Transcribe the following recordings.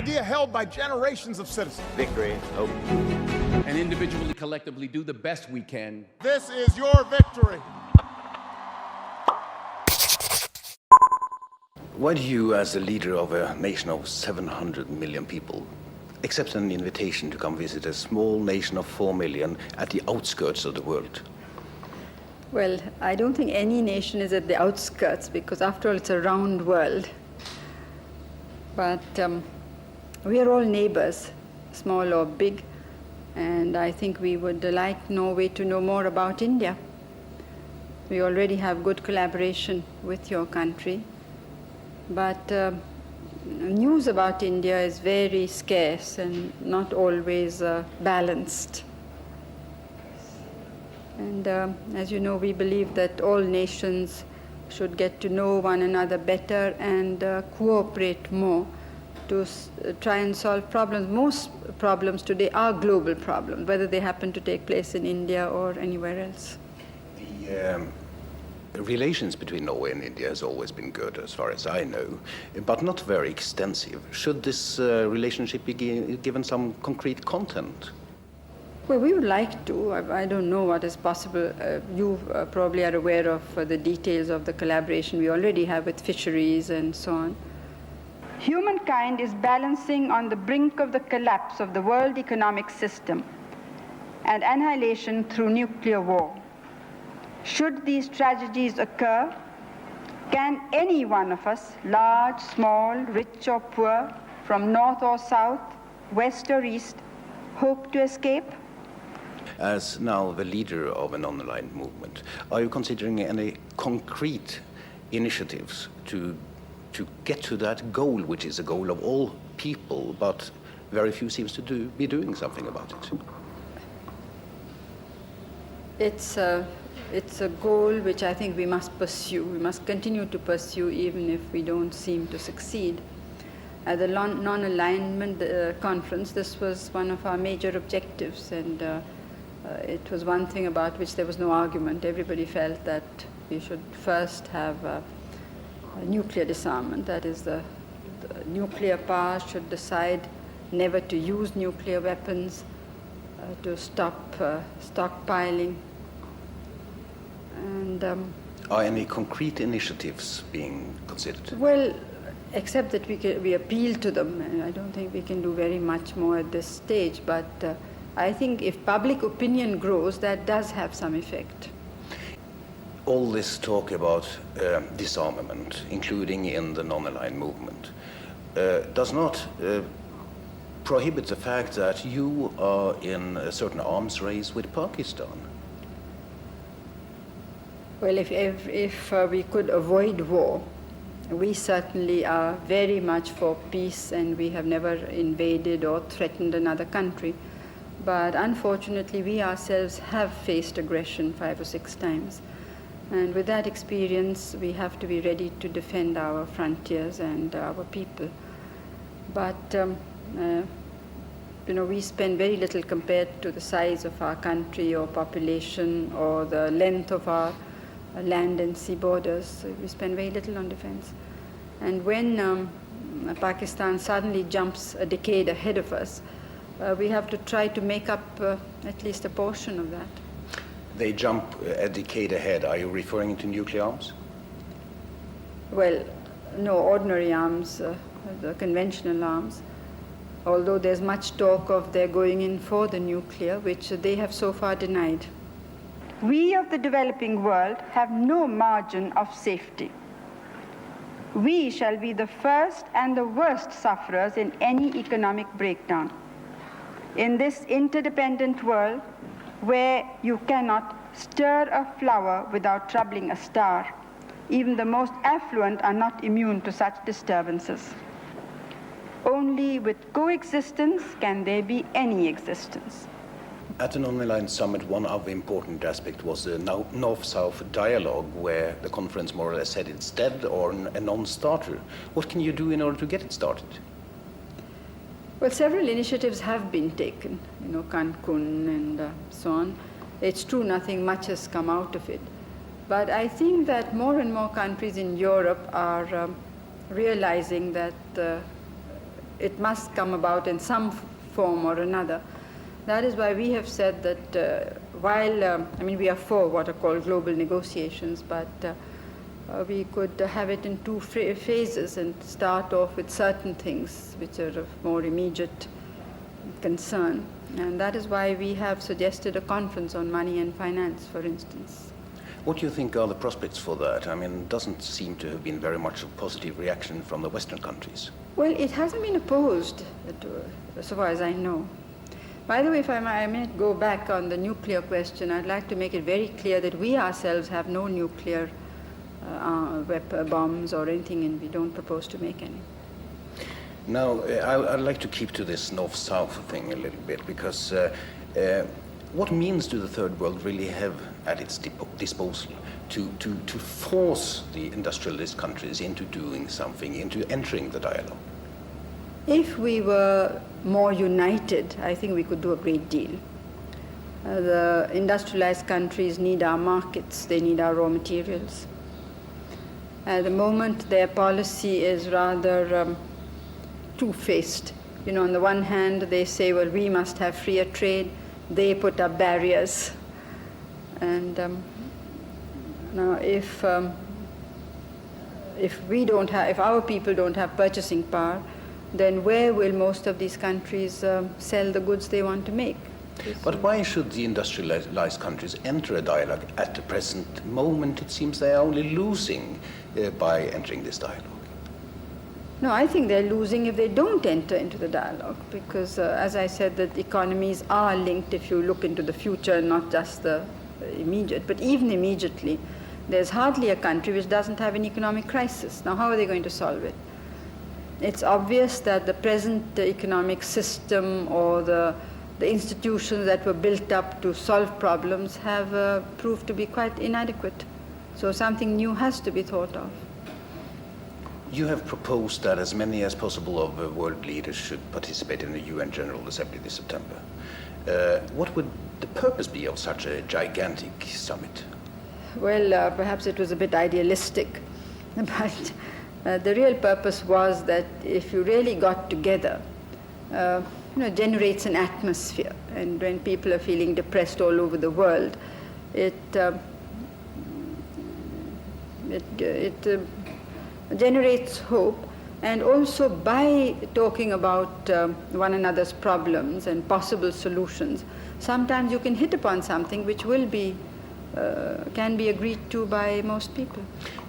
idea held by generations of citizens. Victory, hope. And individually, collectively, do the best we can. This is your victory. Why do you, as the leader of a nation of 700 million people, accept an invitation to come visit a small nation of 4 million at the outskirts of the world? Well, I don't think any nation is at the outskirts, because after all, it's a round world. But we are all neighbors, small or big, and I think we would like Norway to know more about India. We already have good collaboration with your country, but news about India is very scarce and not always balanced. And as you know, we believe that all nations should get to know one another better and cooperate more to try and solve problems. Most problems today are global problems, whether they happen to take place in India or anywhere else. The relations between Norway and India has always been good, as far as I know, but not very extensive. Should this relationship be given some concrete content? Well, we would like to. I don't know what is possible. You probably are aware of the details of the collaboration we already have with fisheries and so on. Humankind is balancing on the brink of the collapse of the world economic system and annihilation through nuclear war. Should these tragedies occur, can any one of us, large, small, rich or poor, from north or south, west or east, hope to escape? As now the leader of an online movement, are you considering any concrete initiatives to get to that goal, which is a goal of all people, but very few seems to be doing something about it? It's a goal which I think we must pursue. We must continue to pursue even if we don't seem to succeed. At the non-alignment conference, this was one of our major objectives, and it was one thing about which there was no argument. Everybody felt that we should first have a nuclear disarmament. That is, the nuclear powers should decide never to use nuclear weapons, to stop stockpiling. And are any concrete initiatives being considered? Well, except that we appeal to them, and I don't think we can do very much more at this stage, but I think if public opinion grows, that does have some effect. All this talk about disarmament, including in the non-aligned movement, does not prohibit the fact that you are in a certain arms race with Pakistan. Well, if we could avoid war, we certainly are very much for peace, and we have never invaded or threatened another country. But unfortunately, we ourselves have faced aggression 5 or 6 times. And with that experience, we have to be ready to defend our frontiers and our people. But, we spend very little compared to the size of our country or population or the length of our land and sea borders. We spend very little on defense. And when Pakistan suddenly jumps a decade ahead of us, we have to try to make up at least a portion of that. They jump a decade ahead. Are you referring to nuclear arms? Well, no, ordinary arms, the conventional arms, although there's much talk of their going in for the nuclear, which they have so far denied. We of the developing world have no margin of safety. We shall be the first and the worst sufferers in any economic breakdown. In this interdependent world, where you cannot stir a flower without troubling a star, even the most affluent are not immune to such disturbances. Only with coexistence can there be any existence. At the non-aligned summit, one of the important aspects was the North-South dialogue, where the conference more or less said it's dead or a non-starter. What can you do in order to get it started? Well, several initiatives have been taken, Cancun and so on. It's true, nothing much has come out of it. But I think that more and more countries in Europe are realizing that it must come about in some form or another. That is why we have said that while, we are for what are called global negotiations, but we could have it in two phases and start off with certain things which are of more immediate concern. And that is why we have suggested a conference on money and finance, for instance. What do you think are the prospects for that? It doesn't seem to have been very much of positive reaction from the Western countries. Well, it hasn't been opposed, so far as I know. By the way, if I may go back on the nuclear question, I'd like to make it very clear that we ourselves have no nuclear bombs or anything, and we don't propose to make any. Now, I'd like to keep to this north-south thing a little bit, because what means do the Third World really have at its disposal to force the industrialist countries into doing something, into entering the dialogue? If we were more united, I think we could do a great deal. The industrialized countries need our markets, they need our raw materials. At the moment, their policy is rather two-faced. On the one hand, they say, well, we must have freer trade. They put up barriers. And now, if our people don't have purchasing power, then where will most of these countries sell the goods they want to make? But why should the industrialized countries enter a dialogue at the present moment? It seems they are only losing by entering this dialogue. No, I think they're losing if they don't enter into the dialogue, because as I said, that economies are linked if you look into the future, not just the immediate. But even immediately, there's hardly a country which doesn't have an economic crisis. Now, how are they going to solve it? It's obvious that the present economic system or the institutions that were built up to solve problems have proved to be quite inadequate. So something new has to be thought of. You have proposed that as many as possible of world leaders should participate in the UN General Assembly this September. What would the purpose be of such a gigantic summit? Well, perhaps it was a bit idealistic, but the real purpose was that if you really got together, generates an atmosphere, and when people are feeling depressed all over the world, it generates hope. And also by talking about one another's problems and possible solutions, sometimes you can hit upon something which will be can be agreed to by most people.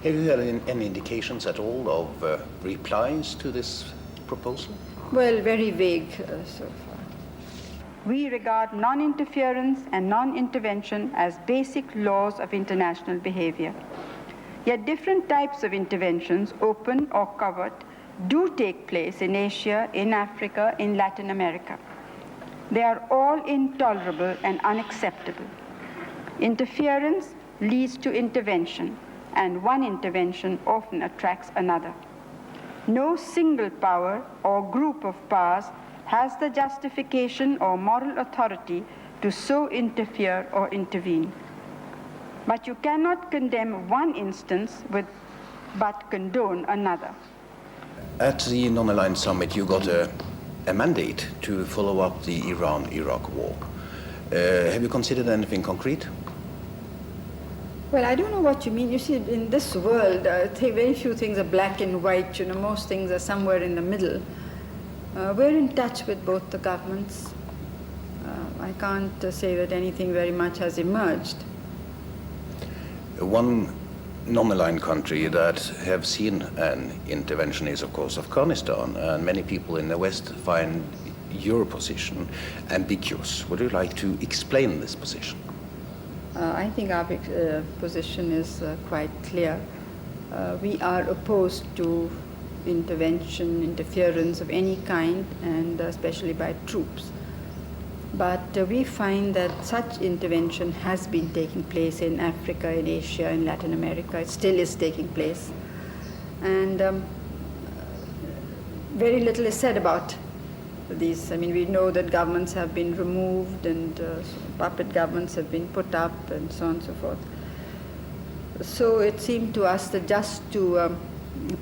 Have you had any indications at all of replies to this proposal? Well, very vague so far. We regard non-interference and non-intervention as basic laws of international behavior. Yet different types of interventions, open or covert, do take place in Asia, in Africa, in Latin America. They are all intolerable and unacceptable. Interference leads to intervention, and one intervention often attracts another. No single power or group of powers has the justification or moral authority to so interfere or intervene. But you cannot condemn one instance but condone another. At the non-aligned summit, you got a mandate to follow up the Iran-Iraq war. Have you considered anything concrete? Well, I don't know what you mean. You see, in this world, very few things are black and white. Most things are somewhere in the middle. We're in touch with both the governments. I can't say that anything very much has emerged. One non-aligned country that have seen an intervention is, of course, Afghanistan, and many people in the West find your position ambiguous. Would you like to explain this position? I think our position is quite clear. We are opposed to interference of any kind, and especially by troops. But we find that such intervention has been taking place in Africa, in Asia, in Latin America. It still is taking place. And very little is said about these. We know that governments have been removed and puppet governments have been put up and so on and so forth. So it seemed to us that just to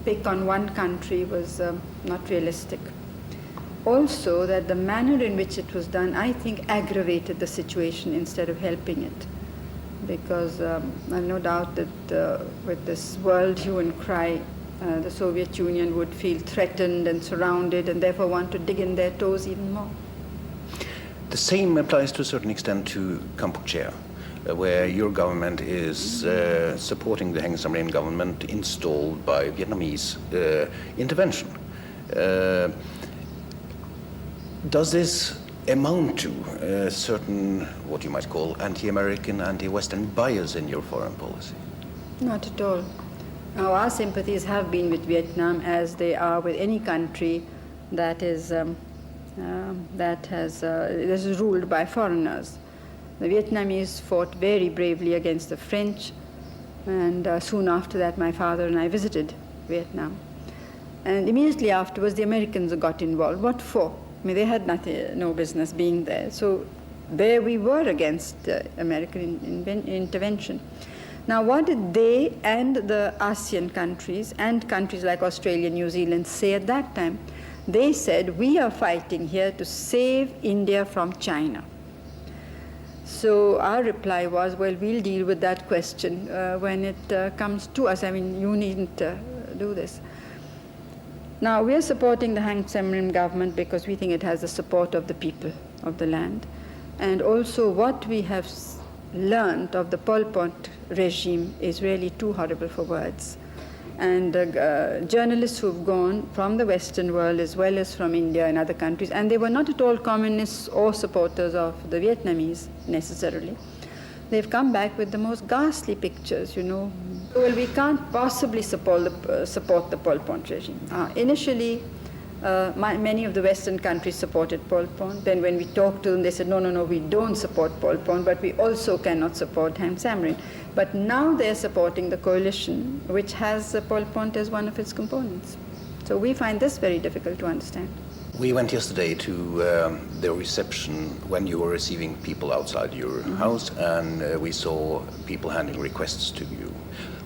pick on one country was not realistic. also that the manner in which it was done, I think, aggravated the situation instead of helping it. Because I've no doubt that with this world hue and cry, the Soviet Union would feel threatened and surrounded and therefore want to dig in their toes even more. The same applies to a certain extent to Cambodia, where your government is supporting the Heng Samrin government installed by Vietnamese intervention. Does this amount to a certain, what you might call, anti-American, anti-Western bias in your foreign policy? Not at all. Now, our sympathies have been with Vietnam as they are with any country that is ruled by foreigners. The Vietnamese fought very bravely against the French, and soon after that my father and I visited Vietnam. And immediately afterwards the Americans got involved. What for? I mean, they had no business being there. So there we were against American intervention. Now, what did they and the ASEAN countries and countries like Australia, New Zealand say at that time? They said, we are fighting here to save India from China. So our reply was, well, we'll deal with that question when it comes to us. I mean, you needn't do this. Now, we are supporting the Heng Samrin government because we think it has the support of the people of the land. And also what we have learned of the Pol Pot regime is really too horrible for words. And journalists who've gone from the Western world as well as from India and other countries, and they were not at all communists or supporters of the Vietnamese necessarily. They've come back with the most ghastly pictures, you know. Well, we can't possibly support the Pol Pot regime. Initially, many of the Western countries supported Pol Pot. Then when we talked to them, they said, no, we don't support Pol Pot, but we also cannot support Heng Samrin. But now they're supporting the coalition, which has Pol Pot as one of its components. So we find this very difficult to understand. We went yesterday to the reception when you were receiving people outside your house, and we saw people handing requests to you.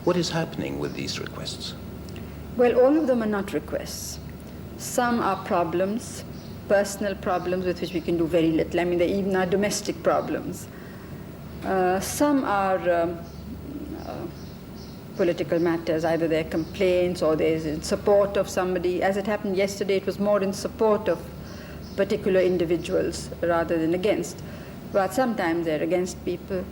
What is happening with these requests? Well, all of them are not requests. Some are problems, personal problems with which we can do very little. I mean, they even are domestic problems. Some are political matters, either they're complaints or there's in support of somebody. As it happened yesterday, it was more in support of particular individuals rather than against. But sometimes they're against people.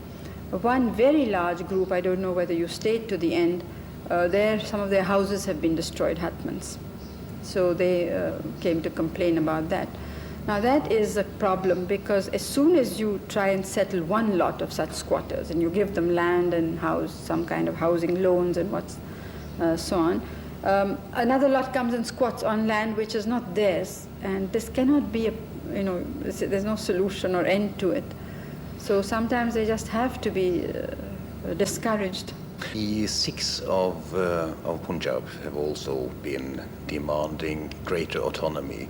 One very large group, I don't know whether you stayed to the end, some of their houses have been destroyed, hutments. So they came to complain about that. Now that is a problem because as soon as you try and settle one lot of such squatters and you give them land and house, some kind of housing loans and so on, another lot comes and squats on land which is not theirs, and this cannot be there's no solution or end to it. So sometimes they just have to be discouraged. The Sikhs of Punjab have also been demanding greater autonomy.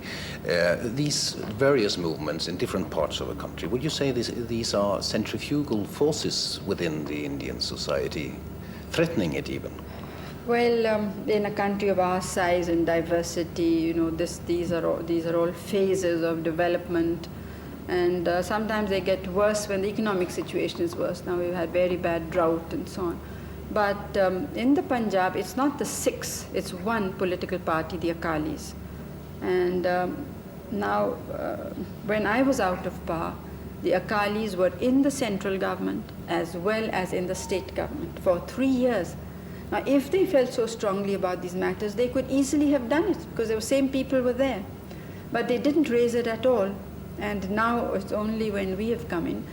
These various movements in different parts of the country, would you say these are centrifugal forces within the Indian society, threatening it even? Well, in a country of our size and diversity, these are all phases of development, and sometimes they get worse when the economic situation is worse. Now we've had very bad drought and so on. But in the Punjab, it's not the Sikhs, it's one political party, the Akalis. And now, when I was out of power, the Akalis were in the central government as well as in the state government for 3 years. Now, if they felt so strongly about these matters, they could easily have done it because the same people were there. But they didn't raise it at all. And now it's only when we have come in.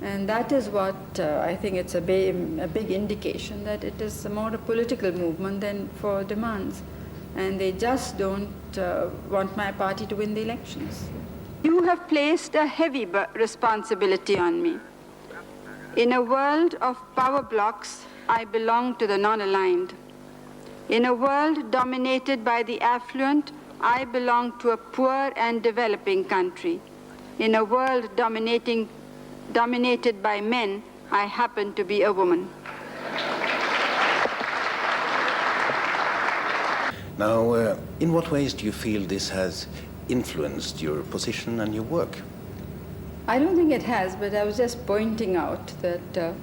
And that is what I think it's a big indication that it is more a political movement than for demands. And they just don't want my party to win the elections. You have placed a heavy responsibility on me. In a world of power blocks, I belong to the non-aligned. In a world dominated by the affluent, I belong to a poor and developing country. In a world dominated by men, I happen to be a woman. Now, in what ways do you feel this has influenced your position and your work? I don't think it has, but I was just pointing out that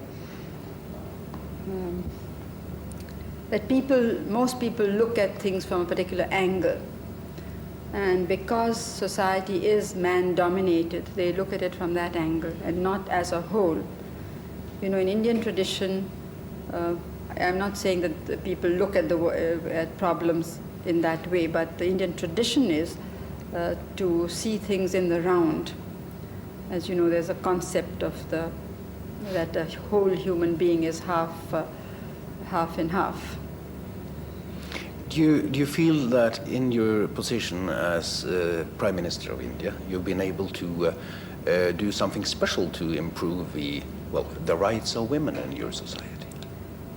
most people look at things from a particular angle. And because society is man-dominated, they look at it from that angle and not as a whole. You know, in Indian tradition, I'm not saying that the people look at at problems in that way, but the Indian tradition is to see things in the round. As you know, there's a concept of that a whole human being is half and half. Do you feel that in your position as Prime Minister of India, you've been able to do something special to improve the rights of women in your society?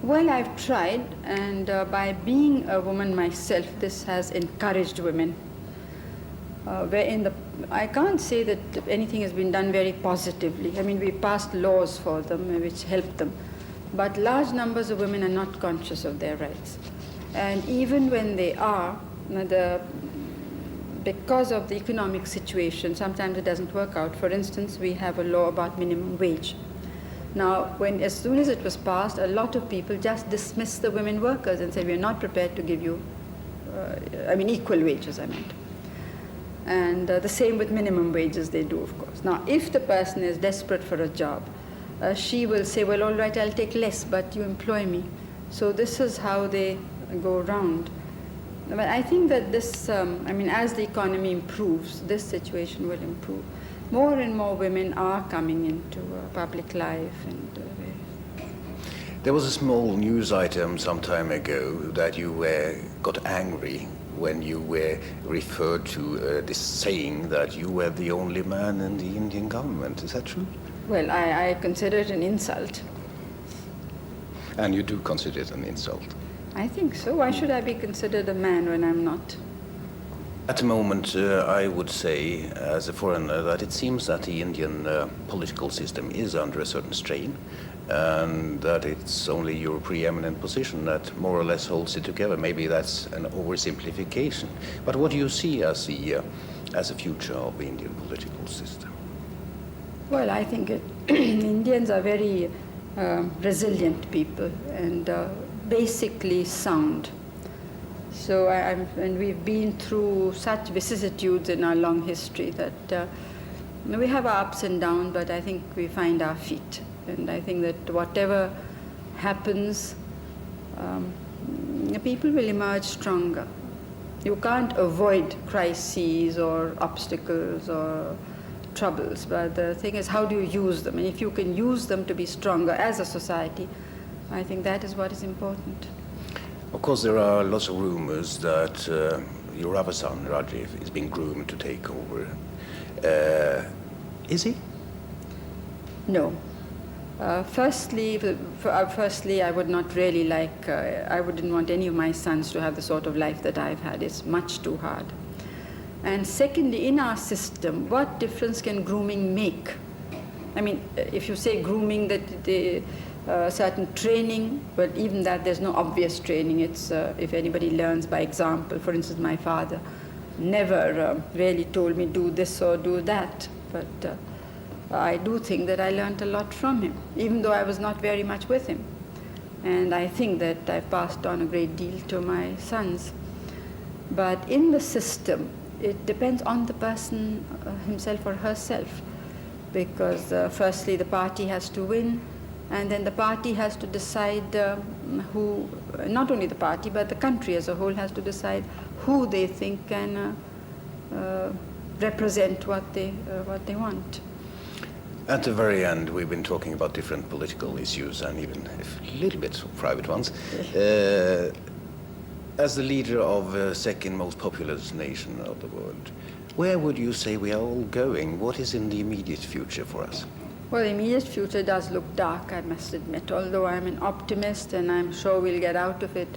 Well, I've tried, and by being a woman myself, this has encouraged women. I can't say that anything has been done very positively. I mean, we passed laws for them which help them, but large numbers of women are not conscious of their rights. And even when they are, because of the economic situation, sometimes it doesn't work out. For instance, we have a law about minimum wage. Now, as soon as it was passed, a lot of people just dismissed the women workers and said, we're not prepared to give you, equal wages, I meant. And the same with minimum wages they do, of course. Now, if the person is desperate for a job, she will say, well, all right, I'll take less, but you employ me. So this is how they go around. But I think that this, as the economy improves, this situation will improve. More and more women are coming into public life. There was a small news item some time ago that you got angry when you were referred to this saying that you were the only man in the Indian government. Is that true? Well, I consider it an insult. And you do consider it an insult? I think so. Why should I be considered a man when I'm not? At the moment, I would say, as a foreigner, that it seems that the Indian political system is under a certain strain, and that it's only your preeminent position that more or less holds it together. Maybe that's an oversimplification. But what do you see as a future of the Indian political system? Well, I think Indians are very resilient people and basically sound. So and we've been through such vicissitudes in our long history that we have our ups and downs, but I think we find our feet. And I think that whatever happens, people will emerge stronger. You can't avoid crises or obstacles or troubles, but the thing is, how do you use them? And if you can use them to be stronger as a society, I think that is what is important. Of course, there are lots of rumors that your other son, Rajiv, is being groomed to take over. Is he? No. Firstly, I would not really like, I wouldn't want any of my sons to have the sort of life that I've had. It's much too hard. And secondly, in our system, what difference can grooming make? I mean, if you say grooming, that certain training, but even that there's no obvious training. It's if anybody learns by example. For instance, my father never really told me do this or do that, but I do think that I learned a lot from him, even though I was not very much with him. And I think that I've passed on a great deal to my sons. But in the system, it depends on the person himself or herself, because firstly the party has to win, and then the party has to decide who, not only the party, but the country as a whole has to decide who they think can represent what they want. At the very end, we've been talking about different political issues and even a little bit private ones. As the leader of the second most populous nation of the world, where would you say we are all going? What is in the immediate future for us? Well, the immediate future does look dark, I must admit, although I'm an optimist and I'm sure we'll get out of it.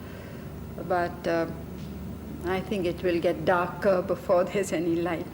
But I think it will get darker before there's any light.